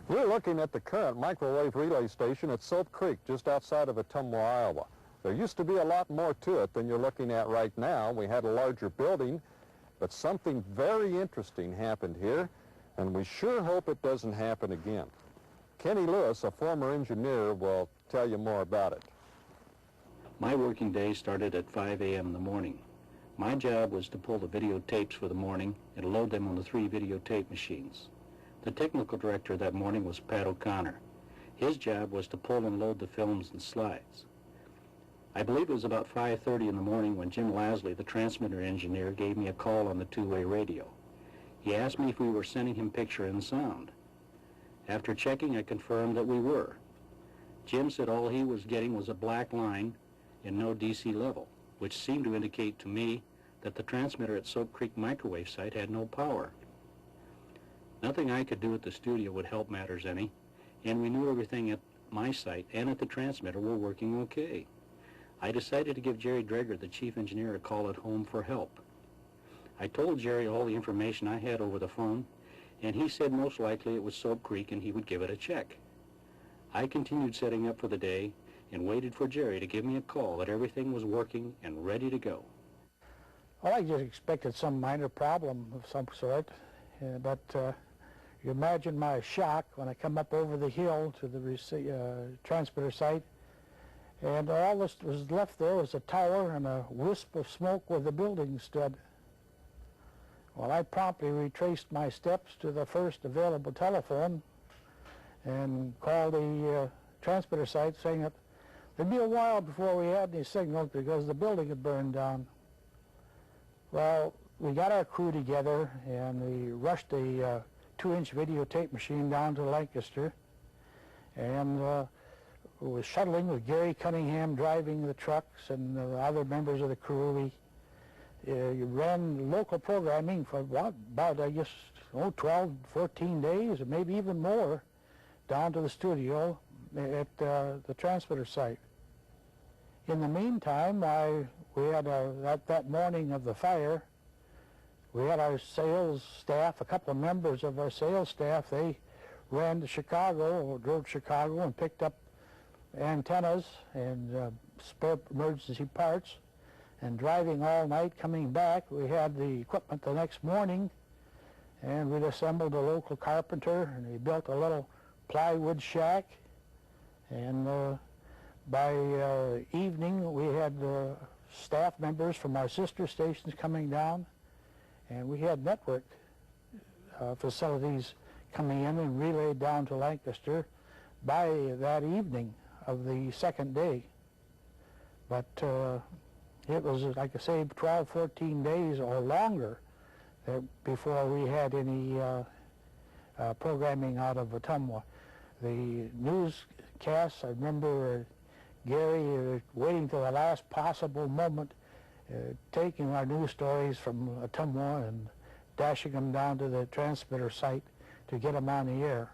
We're looking at the current microwave relay station at Soap Creek, just outside of Ottumwa, Iowa. There used to be a lot more to it than you're looking at right now. We had a larger building, but something very interesting happened here, and we sure hope it doesn't happen again. Kenny Lewis, a former engineer, will tell you more about it. My working day started at 5 a.m. in the morning. My job was to pull the videotapes for the morning and load them on the 3 videotape machines. The technical director that morning was Pat O'Connor. His job was to pull and load the films and slides. I believe it was about 5:30 in the morning when Jim Lasley, the transmitter engineer, gave me a call on the two-way radio. He asked me if we were sending him picture and sound. After checking, I confirmed that we were. Jim said all he was getting was a black line and no DC level, which seemed to indicate to me that the transmitter at Soap Creek microwave site had no power. Nothing I could do at the studio would help matters any, and we knew everything at my site and at the transmitter were working okay. I decided to give Jerry Dreger, the chief engineer, a call at home for help. I told Jerry all the information I had over the phone, and he said most likely it was Soap Creek and he would give it a check. I continued setting up for the day and waited for Jerry to give me a call that everything was working and ready to go. Well, I just expected some minor problem of some sort, but you imagine my shock when I come up over the hill to the transmitter site, and all that was left there was a tower and a wisp of smoke where the building stood. Well, I promptly retraced my steps to the first available telephone and called the transmitter site saying that there'd be a while before we had any signals because the building had burned down. Well, we got our crew together and we rushed a 2-inch videotape machine down to Lancaster, and we was shuttling with Gary Cunningham driving the trucks and other members of the crew. We ran local programming for about, I guess, 12, 14 days, or maybe even more, down to the studio at the transmitter site. In the meantime, we had that morning of the fire, we had our sales staff, a couple of members of our sales staff, they ran to Chicago, or drove to Chicago and picked up antennas and spare emergency parts, and driving all night coming back, we had the equipment the next morning, and we'd assembled a local carpenter and we built a little plywood shack, and by evening we had staff members from our sister stations coming down, and we had network facilities coming in and relayed down to Lancaster by that evening of the second day. But it was, like I say, 12, 14 days or longer before we had any programming out of Ottumwa. The newscasts, I remember Gary waiting till the last possible moment, taking our news stories from Ottumwa and dashing them down to the transmitter site to get them on the air.